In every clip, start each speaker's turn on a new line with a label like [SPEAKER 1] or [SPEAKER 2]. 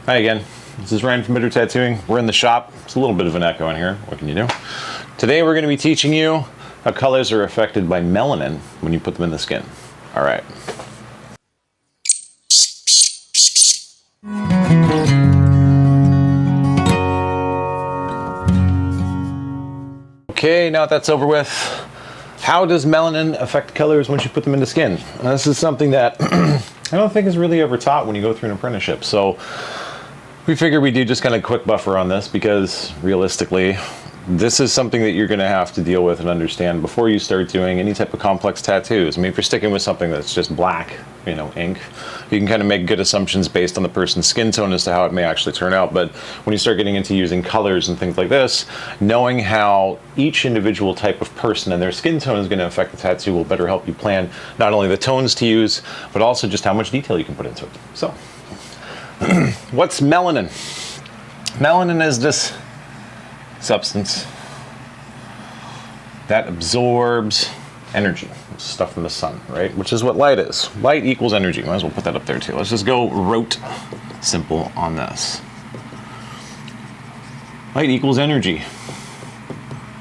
[SPEAKER 1] Hi again, this is Ryan from Better Tattooing. We're in the shop. It's a little bit of an echo in here. What can you do? Today we're going to be teaching you how colors are affected by melanin when you put them in the skin. All right. Okay, now that that's over with, how does melanin affect colors once you put them in the skin? This is something that I don't think is really ever taught when you go through an apprenticeship. So we figured we'd do just kind of a quick buffer on this because realistically, this is something that you're going to have to deal with and understand before you start doing any type of complex tattoos. I mean, if you're sticking with something that's just black, ink, you can kind of make good assumptions based on the person's skin tone as to how it may actually turn out. But when you start getting into using colors and things like this, knowing how each individual type of person and their skin tone is going to affect the tattoo will better help you plan not only the tones to use, but also just how much detail you can put into it. So, what's melanin? Melanin is this substance that absorbs energy, stuff from the sun, right? Which is what light is. Light equals energy. Might as well put that up there too. Let's just go rote simple on this. Light equals energy.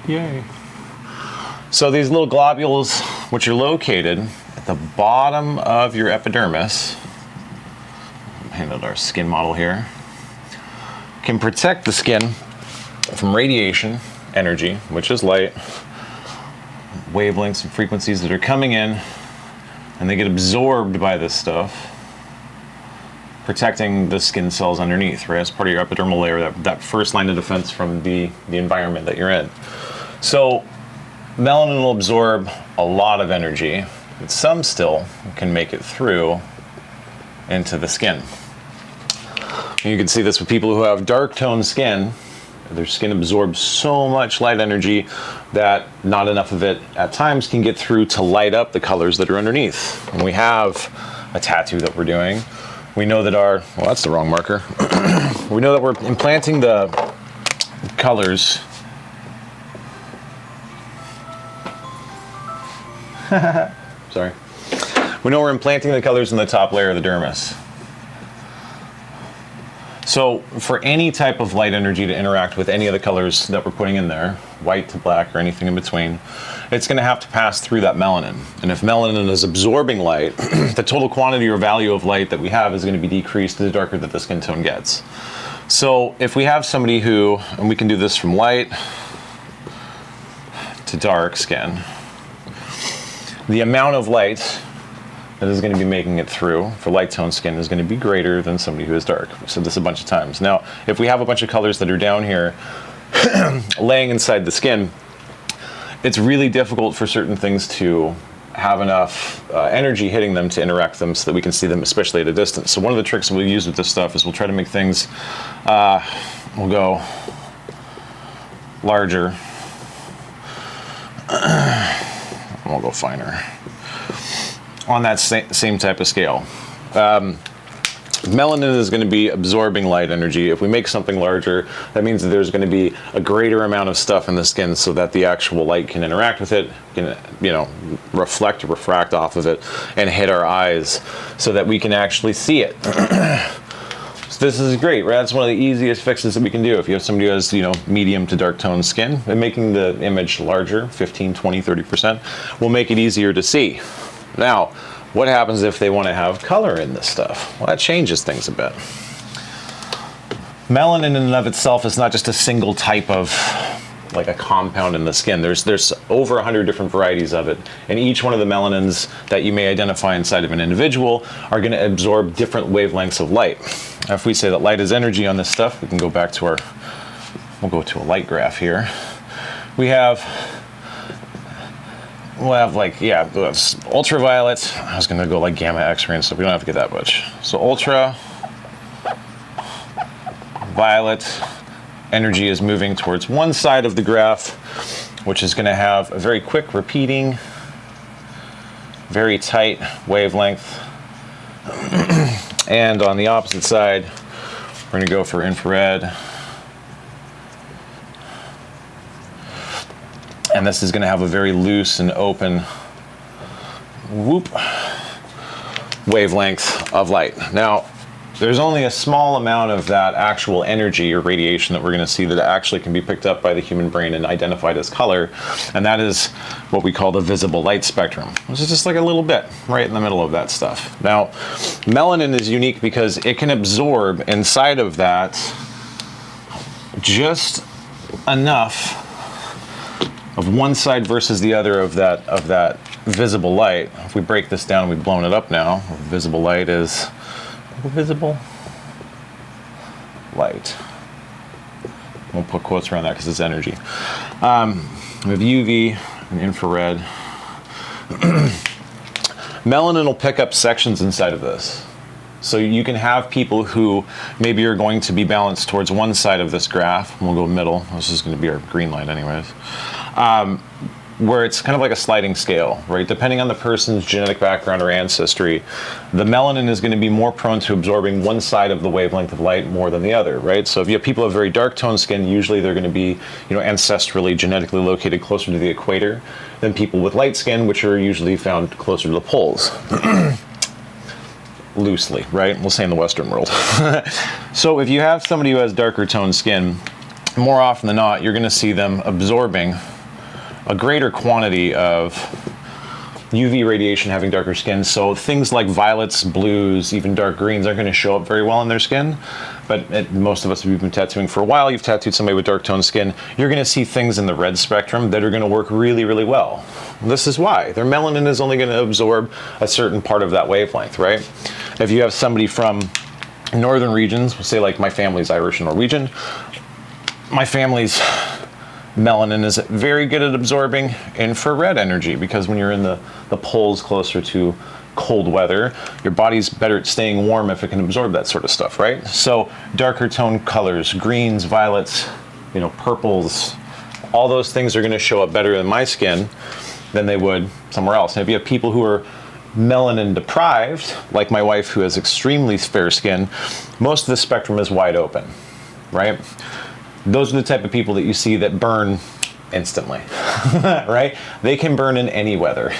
[SPEAKER 1] Yay. So these little globules, which are located at the bottom of your epidermis, handled our skin model here, can protect the skin from radiation energy, which is light, wavelengths and frequencies that are coming in, and they get absorbed by this stuff, protecting the skin cells underneath, right? As part of your epidermal layer, that first line of defense from the environment that you're in. So melanin will absorb a lot of energy, but some still can make it through into the skin. You can see this with people who have dark toned skin. Their skin absorbs so much light energy that not enough of it at times can get through to light up the colors that are underneath. When we have a tattoo that we're doing, we know that well, that's the wrong marker. We know that we're implanting the colors. Sorry. We know we're implanting the colors in the top layer of the dermis. So for any type of light energy to interact with any of the colors that we're putting in there, white to black or anything in between, it's going to have to pass through that melanin. And if melanin is absorbing light, the total quantity or value of light that we have is going to be decreased the darker that the skin tone gets. So if we have somebody who, and we can do this from light to dark skin, the amount of light that is going to be making it through for light tone skin is going to be greater than somebody who is dark. We've said this a bunch of times. Now, if we have a bunch of colors that are down here laying inside the skin, it's really difficult for certain things to have enough energy hitting them to interact with them so that we can see them, especially at a distance. So one of the tricks that we'll use with this stuff is we'll try to make things, we'll go larger, and we'll go finer on that same type of scale. Melanin is going to be absorbing light energy. If we make something larger, that means that there's going to be a greater amount of stuff in the skin so that the actual light can interact with it, can, reflect or refract off of it and hit our eyes so that we can actually see it. So this is great, right? That's one of the easiest fixes that we can do. If you have somebody who has, medium to dark toned skin, and making the image larger, 15, 20, 30%, will make it easier to see. Now, what happens if they want to have color in this stuff? Well, that changes things a bit. Melanin in and of itself is not just a single type of, like a compound in the skin. There's over 100 different varieties of it, and each one of the melanins that you may identify inside of an individual are going to absorb different wavelengths of light. Now, if we say that light is energy on this stuff, we can go back to we'll go to a light graph here. We'll have ultraviolet. I was gonna go like gamma, X-ray and stuff. We don't have to get that much. So ultraviolet energy is moving towards one side of the graph, which is gonna have a very quick repeating, very tight wavelength. And on the opposite side, we're gonna go for infrared. And this is going to have a very loose and open wavelength of light. Now, there's only a small amount of that actual energy or radiation that we're going to see that actually can be picked up by the human brain and identified as color, and that is what we call the visible light spectrum, which is just like a little bit right in the middle of that stuff. Now, melanin is unique because it can absorb inside of that just enough of one side versus the other of that visible light. If we break this down, we've blown it up now. Visible light is visible light. We'll put quotes around that because it's energy. We have UV and infrared. Melanin will pick up sections inside of this. So you can have people who maybe are going to be balanced towards one side of this graph, and we'll go middle. This is going to be our green light anyways. Where it's kind of like a sliding scale, right? Depending on the person's genetic background or ancestry, the melanin is going to be more prone to absorbing one side of the wavelength of light more than the other, right? So if you have people with very dark toned skin, usually they're going to be, ancestrally, genetically located closer to the equator than people with light skin, which are usually found closer to the poles. Loosely, right? We'll say in the Western world. So if you have somebody who has darker toned skin, more often than not, you're going to see them absorbing a greater quantity of UV radiation having darker skin. So things like violets, blues, even dark greens aren't going to show up very well in their skin. But most of us, if you've been tattooing for a while, you've tattooed somebody with dark toned skin, you're going to see things in the red spectrum that are going to work really, really well. This is why. Their melanin is only going to absorb a certain part of that wavelength, right? If you have somebody from northern regions, say like my family's Irish and Norwegian, my family's melanin is very good at absorbing infrared energy, because when you're in the poles closer to cold weather, your body's better at staying warm if it can absorb that sort of stuff, right? So darker tone colors, greens, violets, purples, all those things are going to show up better in my skin than they would somewhere else. And if you have people who are melanin deprived, like my wife who has extremely fair skin, most of the spectrum is wide open, right? Those are the type of people that you see that burn instantly, right? They can burn in any weather.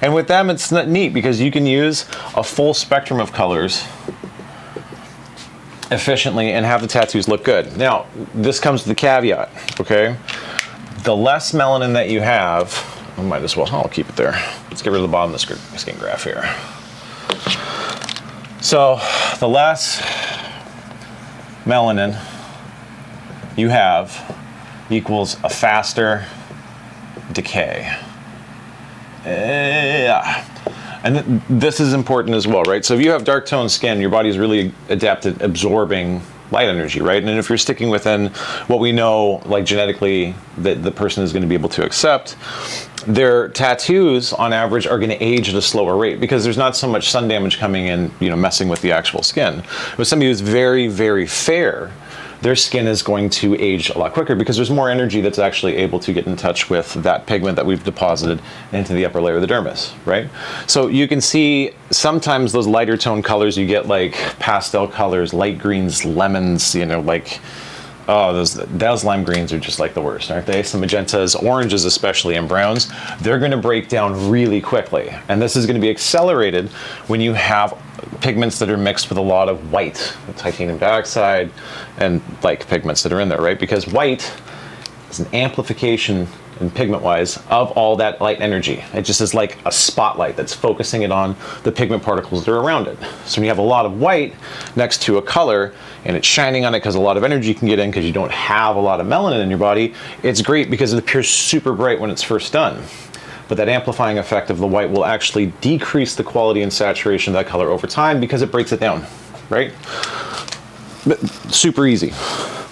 [SPEAKER 1] And with them, it's not neat because you can use a full spectrum of colors efficiently and have the tattoos look good. Now, this comes to the caveat, okay? The less melanin that you have, I might as well, I'll keep it there. Let's get rid of the bottom of the skin graph here. So the less melanin you have equals a faster decay. And this is important as well, right? So if you have dark toned skin, your body's really adapted absorbing light energy, right? And if you're sticking within what we know, like genetically, that the person is going to be able to accept, their tattoos on average are going to age at a slower rate because there's not so much sun damage coming in, messing with the actual skin. But somebody who's very, very fair, their skin is going to age a lot quicker because there's more energy that's actually able to get in touch with that pigment that we've deposited into the upper layer of the dermis, right? So you can see sometimes those lighter tone colors, you get like pastel colors, light greens, lemons, oh, those lime greens are just like the worst, aren't they? Some magentas, oranges especially, and browns, they're going to break down really quickly. And this is going to be accelerated when you have pigments that are mixed with a lot of white, titanium dioxide, and like pigments that are in there, right? Because white is an amplification and pigment-wise of all that light energy. It just is like a spotlight that's focusing it on the pigment particles that are around it. So when you have a lot of white next to a color and it's shining on it because a lot of energy can get in because you don't have a lot of melanin in your body, it's great because it appears super bright when it's first done. But that amplifying effect of the white will actually decrease the quality and saturation of that color over time because it breaks it down, right? But super easy.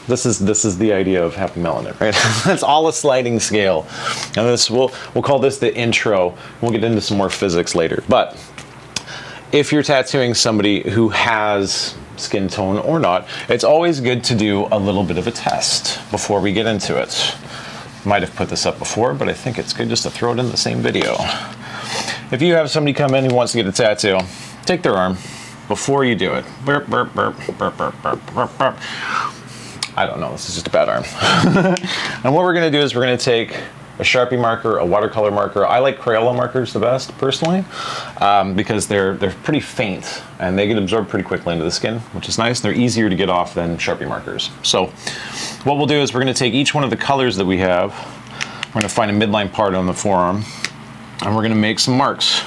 [SPEAKER 1] This is the idea of having melanin, right? That's all a sliding scale. And this we'll call this the intro. We'll get into some more physics later. But if you're tattooing somebody who has skin tone or not, it's always good to do a little bit of a test before we get into it. Might have put this up before, but I think it's good just to throw it in the same video. If you have somebody come in who wants to get a tattoo, take their arm before you do it. Burp, burp, burp, burp, burp, burp, burp, burp. I don't know, this is just a bad arm. And what we're gonna do is we're gonna take a Sharpie marker, a watercolor marker. I like Crayola markers the best, personally, because they're pretty faint and they get absorbed pretty quickly into the skin, which is nice. They're easier to get off than Sharpie markers. So what we'll do is we're going to take each one of the colors that we have, we're going to find a midline part on the forearm, and we're going to make some marks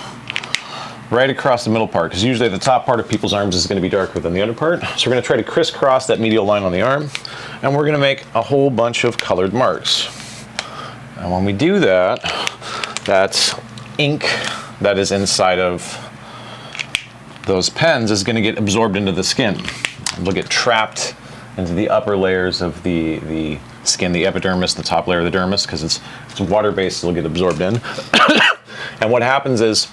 [SPEAKER 1] right across the middle part, because usually the top part of people's arms is going to be darker than the under part. So we're going to try to crisscross that medial line on the arm, and we're going to make a whole bunch of colored marks. And when we do that, that ink that is inside of those pens is going to get absorbed into the skin. It'll get trapped into the upper layers of the skin, the epidermis, the top layer of the dermis, because it's water-based, it'll get absorbed in. And what happens is,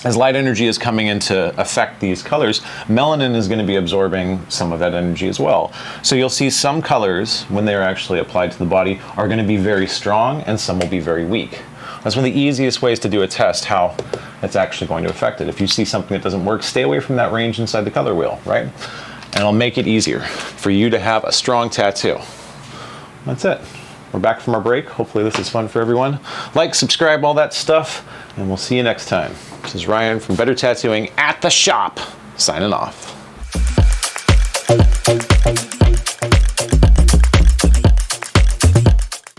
[SPEAKER 1] as light energy is coming in to affect these colors, melanin is going to be absorbing some of that energy as well. So you'll see some colors, when they're actually applied to the body, are going to be very strong and some will be very weak. That's one of the easiest ways to do a test, how it's actually going to affect it. If you see something that doesn't work, stay away from that range inside the color wheel, right? And it'll make it easier for you to have a strong tattoo. That's it. We're back from our break. Hopefully this is fun for everyone. Like, subscribe, all that stuff, and we'll see you next time. This is Ryan from Better Tattooing at the Shop, signing off.